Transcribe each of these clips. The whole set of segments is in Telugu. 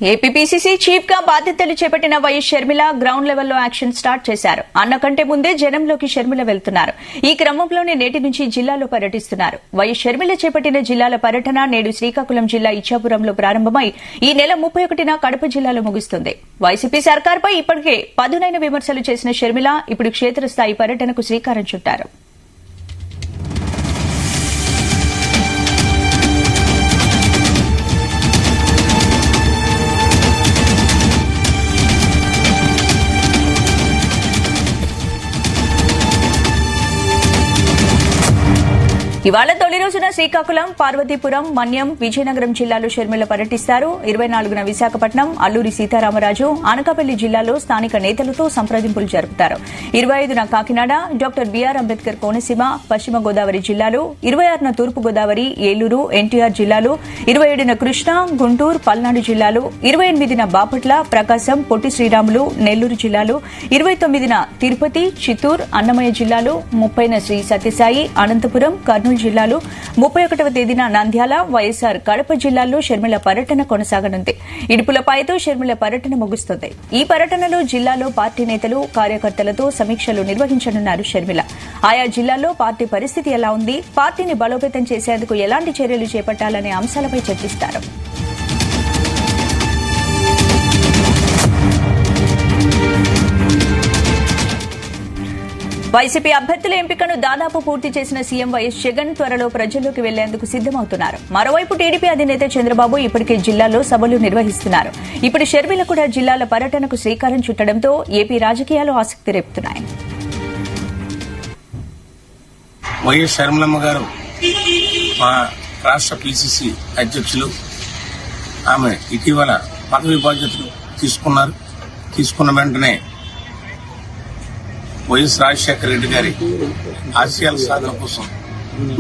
ఏపీపీసీసీ చీఫ్ గా బాధ్యతలు చేపట్టిన వైఎస్ షర్మిల గ్రౌండ్ లెవెల్లో యాక్షన్ స్టార్ట్ చేశారు. అన్నకంటే ముందే జనంలోకి షర్మిల వెళ్తున్నారు. ఈ క్రమంలోనే నేటి నుంచి జిల్లాలో పర్యటిస్తున్నారు. వైఎస్ షర్మిల చేపట్టిన జిల్లాల పర్యటన నేడు శ్రీకాకుళం జిల్లా ఇచ్చాపురంలో ప్రారంభమై ఈ నెల 31న కడప జిల్లాలో ముగుస్తుంది. వైసీపీ సర్కార్పై ఇప్పటికే పదునైన విమర్శలు చేసిన షర్మిల ఇప్పుడు క్షేత్రస్థాయి పర్యటనకు శ్రీకారం చుట్టారు. ఇవాళ తొలి రోజున శ్రీకాకుళం, పార్వతీపురం, మన్యం, విజయనగరం జిల్లాలో షర్మిల పర్యటిస్తారు. 24న విశాఖపట్నం, అల్లూరి సీతారామరాజు, అనకాపల్లి జిల్లాలో స్థానిక నేతలతో సంప్రదింపులు జరుపుతారు. 25న కాకినాడ, డాక్టర్ బీఆర్ అంబేద్కర్ కోనసీమ, పశ్చిమ గోదావరి జిల్లాలు, 26న తూర్పు గోదావరి, ఏలూరు, ఎన్టీఆర్ జిల్లాలు, 27న కృష్ణా, గుంటూరు, పల్నాడు జిల్లాలు, 28న బాపట్ల, ప్రకాశం, పొట్టి శ్రీరాములు, నెల్లూరు జిల్లాలు, 29న తిరుపతి, చిత్తూరు, అన్నమయ్య జిల్లాలు, 30న శ్రీ సత్యసాయి, అనంతపురం, కర్నూలు జిల్లాలు, 31వ తేదీన నంద్యాల, వైఎస్సార్ కడప జిల్లాల్లో షర్మిల పర్యటన కొనసాగనుంది. ఇడుపులపాయతో షర్మిల పర్యటన ముగుస్తుంది. ఈ పర్యటనలో జిల్లాలో పార్టీ నేతలు, కార్యకర్తలతో సమీక్షలు నిర్వహించనున్నారు షర్మిల. ఆయా జిల్లాల్లో పార్టీ పరిస్థితి ఎలా ఉంది, పార్టీని బలోపేతం చేసేందుకు ఎలాంటి చర్యలు చేపట్టాలనే అంశాలపై చర్చిస్తారు. వైసీపీ అభ్యర్థుల ఎంపికను దాదాపు పూర్తి చేసిన సీఎం వైఎస్ జగన్ త్వరలో ప్రజల్లోకి వెళ్లేందుకు సిద్దమవుతున్నారు. మరోవైపు టీడీపీ అధినేత చంద్రబాబు ఇప్పటికే జిల్లాలో సభలు నిర్వహిస్తున్నారు. ఇప్పుడు షర్మిల కూడా జిల్లాల పర్యటనకు శ్రీకారం చుట్టడంతో ఏపీ రాజకీయాలు ఆసక్తి రేపుతున్నాయి. వైఎస్ షర్మిలమ్మ గారు మా రాష్ట్ర పీసీసీ అధ్యక్షులు, ఆమె ఇటీవల పదవి బాధ్యతలు తీసుకున్న వెంటనే వైఎస్ రాజశేఖర రెడ్డి గారి ఆశయాల సాధన కోసం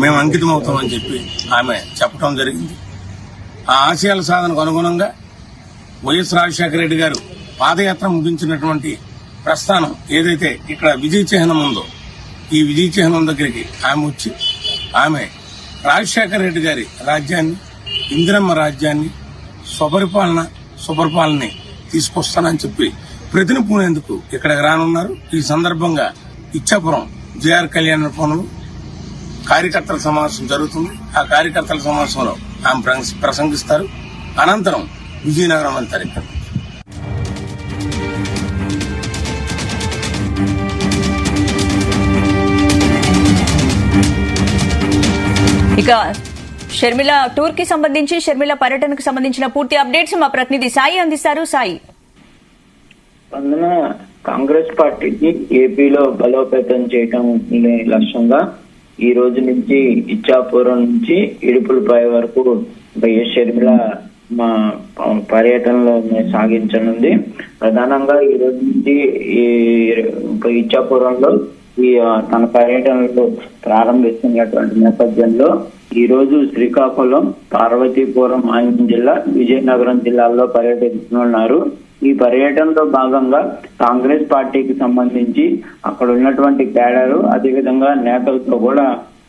మేము అంకితం అవుతామని చెప్పి ఆమె చెప్పడం జరిగింది. ఆ ఆశయాల సాధనకు అనుగుణంగా వైఎస్ రాజశేఖర రెడ్డి గారు పాదయాత్ర ముగించినటువంటి ప్రస్థానం ఏదైతే ఇక్కడ విజయ చిహ్నం ఉందో, ఈ విజయ చిహ్నం దగ్గరికి ఆమె వచ్చి ఆమె రాజశేఖర రెడ్డి గారి రాజ్యాన్ని, ఇందిరమ్మ రాజ్యాన్ని, సుపరిపాలనని తీసుకొస్తానని చెప్పి ప్రతినిపునేందుకు ఇక్కడికి రానున్నారు. ఈ సందర్భంగా ఇచ్చాపురం జేఆర్ కళ్యాణపురంలో కార్యకర్తల సమావేశం జరుగుతుంది. ఆ కార్యకర్తల సమావేశంలో ఆమె ప్రసంగిస్తారు. అనంతరం విజయనగరం వెళ్తారు. ఇక షర్మిల టూర్ కి సంబంధించి, షర్మిల పర్యటనకు సంబంధించిన పూర్తి అప్డేట్స్ మా ప్రతినిధి సాయి అందిస్తారు. సాయి, కాంగ్రెస్ పార్టీకి ఏపీలో బలోపేతం చేయడం లక్ష్యంగా ఈ రోజు నుంచి ఇచ్చాపురం నుంచి ఇడుపులపాయ వరకు వైఎస్ షర్మిల మా పర్యటనలో సాగించనుంది. ప్రధానంగా ఈ రోజు నుంచి ఇచ్చాపురంలో తన పర్యటనలో ప్రారంభిస్తున్నటువంటి నేపథ్యంలో ఈ రోజు శ్రీకాకుళం, పార్వతీపురం, మన్యం జిల్లా, విజయనగరం జిల్లాల్లో పర్యటిస్తున్నారు. ఈ పర్యటనలో భాగంగా కాంగ్రెస్ పార్టీకి సంబంధించి అక్కడ ఉన్నటువంటి క్యాడరు, అదేవిధంగా నేతలతో కూడా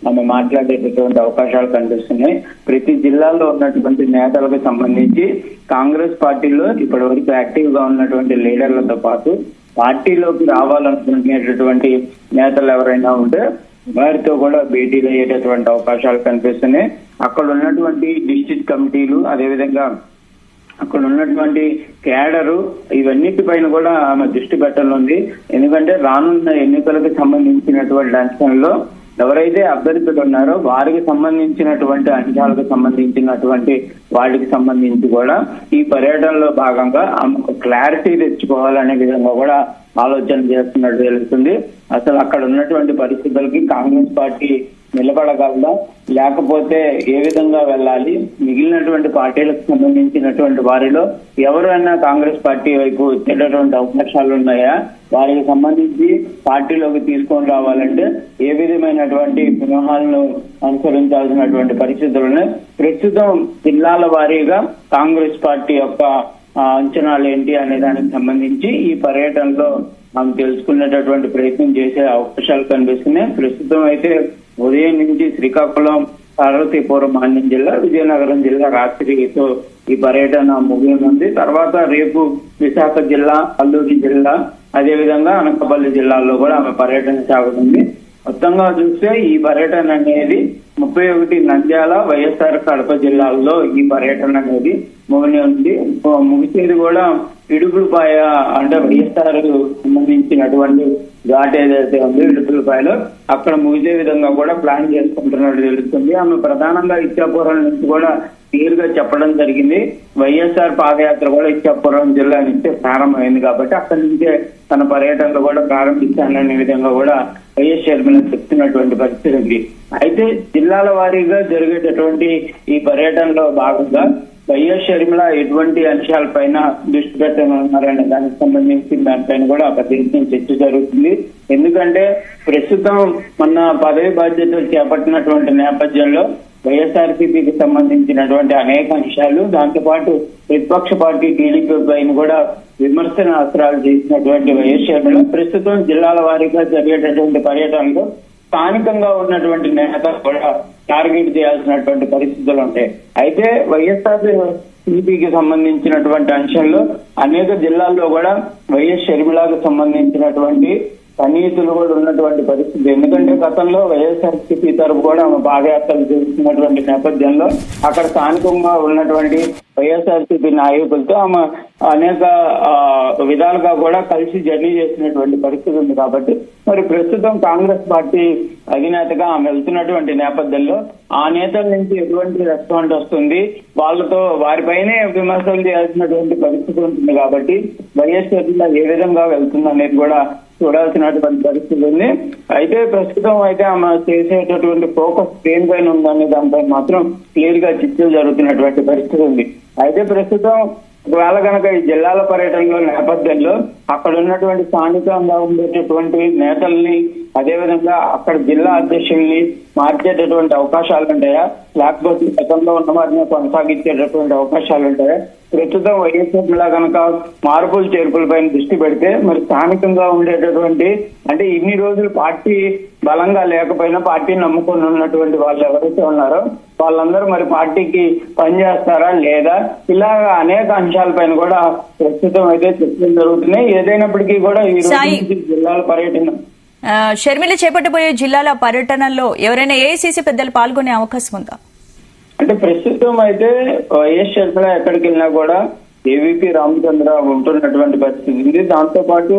ఆమె మాట్లాడేటటువంటి అవకాశాలు కనిపిస్తున్నాయి. ప్రతి జిల్లాలో ఉన్నటువంటి నేతలకు సంబంధించి కాంగ్రెస్ పార్టీలో ఇప్పటి వరకు యాక్టివ్ గా ఉన్నటువంటి లీడర్లతో పాటు పార్టీలోకి రావాలనుకునేటటువంటి నేతలు ఎవరైనా ఉంటే వారితో కూడా భేటీలు అయ్యేటటువంటి అవకాశాలు కనిపిస్తున్నాయి. అక్కడ ఉన్నటువంటి డిస్ట్రిక్ట్ కమిటీలు, అదేవిధంగా అక్కడ ఉన్నటువంటి క్యాడరు, ఇవన్నిటిపైన కూడా ఆమె దృష్టి పెట్టనుంది. ఎందుకంటే రానున్న ఎన్నికలకు సంబంధించినటువంటి అంశంలో ఎవరైతే అభ్యర్థులు ఉన్నారో వారికి సంబంధించినటువంటి అంశాలకు సంబంధించినటువంటి వాటికి సంబంధించి కూడా ఈ పర్యటనలో భాగంగా ఆమెకు క్లారిటీ తెచ్చుకోవాలనే విధంగా కూడా ఆలోచన చేస్తున్నట్టు తెలుస్తుంది. అసలు అక్కడ ఉన్నటువంటి పరిస్థితులకి కాంగ్రెస్ పార్టీ నిలబడగలదా, లేకపోతే ఏ విధంగా వెళ్ళాలి, మిగిలినటువంటి పార్టీలకు సంబంధించినటువంటి వారిలో ఎవరైనా కాంగ్రెస్ పార్టీ వైపు వచ్చేటటువంటి అవకాశాలు ఉన్నాయా, వారికి సంబంధించి పార్టీలోకి తీసుకొని రావాలంటే ఏ విధమైనటువంటి వ్యూహాలను అనుసరించాల్సినటువంటి పరిస్థితులను ప్రస్తుతం జిల్లాల వారీగా కాంగ్రెస్ పార్టీ యొక్క అంచనాలు ఏంటి అనే దానికి సంబంధించి ఈ పర్యటనలో మనం తెలుసుకునేటటువంటి ప్రయత్నం చేసే అవకాశాలు కనిపిస్తున్నాయి. ప్రస్తుతం అయితే ఉదయం నుంచి శ్రీకాకుళం, పార్వతీపురం, మన్యం జిల్లా, విజయనగరం జిల్లా రాత్రితో ఈ పర్యటన ముగియనుంది. తర్వాత రేపు విశాఖ జిల్లా, అల్లూరి జిల్లా, అదేవిధంగా అనకాపల్లి జిల్లాల్లో కూడా ఆమె పర్యటన సాగుతుంది. మొత్తంగా చూస్తే ఈ పర్యటన అనేది 31 నంద్యాల, వైఎస్ఆర్ కడప జిల్లాల్లో ఈ పర్యటన అనేది ముగియనుంది. ముగిసేది కూడా ఇడుపులపాయ, అంటే వైఎస్ఆర్ సంబంధించినటువంటి ఘాట్ ఏదైతే ఉందో ఇడుపులపాయలో అక్కడ ముగిసే విధంగా కూడా ప్లాన్ చేసుకుంటున్నట్టు తెలుస్తుంది. ఆమె ప్రధానంగా ఇచ్చాపురం నుంచి కూడా క్లియర్ గా చెప్పడం జరిగింది. వైఎస్ఆర్ పాదయాత్ర కూడా ఇచ్చాపురం జిల్లా నుంచే ప్రారంభమైంది కాబట్టి అక్కడి నుంచే తన పర్యటనలు కూడా ప్రారంభిస్తాననే విధంగా కూడా వైఎస్ షర్మిల చెప్తున్నటువంటి పరిస్థితి ఉంది. అయితే జిల్లాల వారీగా జరిగేటటువంటి ఈ పర్యటనలో భాగంగా వైఎస్ షర్మిల ఎటువంటి అంశాలపైన దృష్టి పెట్టనున్నారనే దానికి సంబంధించిన దానిపైన కూడా పెద్ద చర్చ జరుగుతుంది. ఎందుకంటే ప్రస్తుతం మన పదవి బాధ్యతలు చేపట్టినటువంటి నేపథ్యంలో వైఎస్ఆర్సీపీకి సంబంధించినటువంటి అనేక అంశాలు, దాంతోపాటు ప్రతిపక్ష పార్టీ టీడీపీ పైన కూడా విమర్శన అస్త్రాలు చేసినటువంటి వైఎస్ షర్మిల ప్రస్తుతం జిల్లాల వారీగా జరిగేటటువంటి పర్యటనలో స్థానికంగా ఉన్నటువంటి నేతలు కూడా టార్గెట్ చేయాల్సినటువంటి పరిస్థితులు ఉంటాయి. అయితే వైఎస్ఆర్ సిపికి సంబంధించినటువంటి అంశంలో అనేక జిల్లాల్లో కూడా వైఎస్ షర్మిలకు సంబంధించినటువంటి సన్నిహితులు కూడా ఉన్నటువంటి పరిస్థితి. ఎందుకంటే గతంలో వైఎస్ఆర్సీపీ తరఫు కూడా ఆమె పాదయాత్రలు చేస్తున్నటువంటి నేపథ్యంలో అక్కడ స్థానికంగా ఉన్నటువంటి వైఎస్ఆర్సీపీ నాయకులతో ఆమె అనేక విధాలుగా కూడా కలిసి జర్నీ చేసినటువంటి పరిస్థితి ఉంది. కాబట్టి మరి ప్రస్తుతం కాంగ్రెస్ పార్టీ అధినేతగా ఆమె వెళ్తున్నటువంటి నేపథ్యంలో ఆ నేతల నుంచి ఎటువంటి రెస్పాన్స్ వస్తుంది, వాళ్ళతో వారిపైనే విమర్శలు చేయాల్సినటువంటి పరిస్థితి ఉంటుంది. కాబట్టి వైఎస్ ఏ విధంగా వెళ్తుంది అనేది కూడా చూడాల్సినటువంటి పరిస్థితి ఉంది. అయితే ప్రస్తుతం అయితే ఆమె చేసేటటువంటి ఫోకస్ దేనిపైన ఉందనే దానిపై మాత్రం క్లియర్ గా చర్చలు జరుగుతున్నటువంటి పరిస్థితి ఉంది. అయితే ప్రస్తుతం ఒకవేళ కనుక ఈ జిల్లాల పర్యటనలో నేపథ్యంలో అక్కడ ఉన్నటువంటి స్థానికంగా ఉండేటటువంటి నేతల్ని, అదేవిధంగా అక్కడ జిల్లా అధ్యక్షుల్ని మార్చేటటువంటి అవకాశాలు ఉంటాయా, లేకపోతే గతంలో ఉన్న వారిని కొనసాగించేటటువంటి అవకాశాలు ఉంటాయా? ప్రస్తుతం వైఎస్ఆర్ కనుక మార్పులు చేర్పులపైన దృష్టి పెడితే మరి స్థానికంగా ఉండేటటువంటి, అంటే ఇన్ని రోజులు పార్టీ బలంగా లేకపోయినా పార్టీని నమ్ముకొని ఉన్నటువంటి వాళ్ళు ఎవరైతే ఉన్నారో వాళ్ళందరూ మరి పార్టీకి పనిచేస్తారా లేదా, ఇలాగా అనేక అంశాలపైన కూడా ప్రస్తుతం అయితే చర్చలు జరుగుతున్నాయి. ఏదైనప్పటికీ కూడా ఈ రోజు జిల్లాల పర్యటన షర్మిల చేపట్టబోయే జిల్లాల పర్యటనలో ఎవరైనా ఏఐసీసీ పెద్దలు పాల్గొనే అవకాశం ఉందా? అంటే ప్రస్తుతం అయితే వైఎస్ షర్మిల ఎక్కడికి వెళ్ళినా కూడా ఏవీపీ రామచంద్ర ఉంటున్నటువంటి పరిస్థితి ఉంది. దాంతో పాటు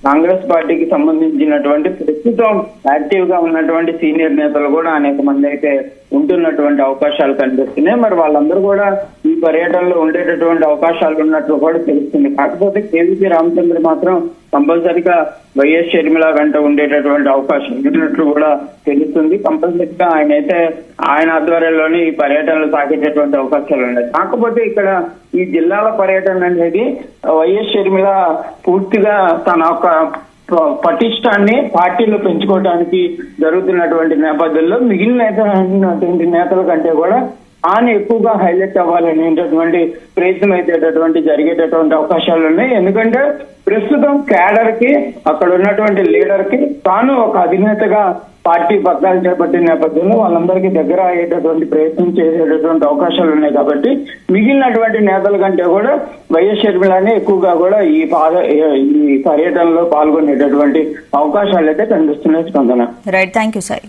కాంగ్రెస్ పార్టీకి సంబంధించినటువంటి ప్రస్తుతం యాక్టివ్ గా ఉన్నటువంటి సీనియర్ నేతలు కూడా అనేక మంది అయితే ఉంటున్నటువంటి అవకాశాలు కనిపిస్తున్నాయి. మరి వాళ్ళందరూ కూడా ఈ పర్యటనలో ఉండేటటువంటి అవకాశాలు ఉన్నట్లు కూడా తెలుస్తుంది. కాకపోతే కేవీపీ రామచంద్ర మాత్రం కంపల్సరీగా వైఎస్ షర్మిల వెంట ఉండేటటువంటి అవకాశం ఉన్నట్లు కూడా తెలుస్తుంది. కంపల్సరీగా ఆయన ఆధ్వర్యంలోనే ఈ పర్యటనలు సాగేటటువంటి అవకాశాలు ఉన్నాయి. కాకపోతే ఇక్కడ ఈ జిల్లాల పర్యటన అనేది వైఎస్ షర్మిల పూర్తిగా తన యొక్క పటిష్టాన్ని పార్టీలో పెంచుకోవడానికి జరుగుతున్నటువంటి నేపథ్యంలో మిగిలినటువంటి నేతల కంటే కూడా ఆయన ఎక్కువగా హైలైట్ అవ్వాలనేటటువంటి ప్రయత్నం అయితే జరిగేటటువంటి అవకాశాలు ఉన్నాయి. ఎందుకంటే ప్రస్తుతం క్యాడర్ కి, అక్కడ ఉన్నటువంటి లీడర్ కి తాను ఒక అధినేతగా పార్టీ పగ్గాలు చేపట్టిన నేపథ్యంలో వాళ్ళందరికీ దగ్గర అయ్యేటటువంటి ప్రయత్నం చేసేటటువంటి అవకాశాలు ఉన్నాయి. కాబట్టి మిగిలినటువంటి నేతల కంటే కూడా వైఎస్ షర్మిలనే ఎక్కువగా కూడా ఈ పర్యటనలో పాల్గొనేటటువంటి అవకాశాలు అయితే కనిపిస్తున్నాయి. స్పందన. Right, thank you Sai.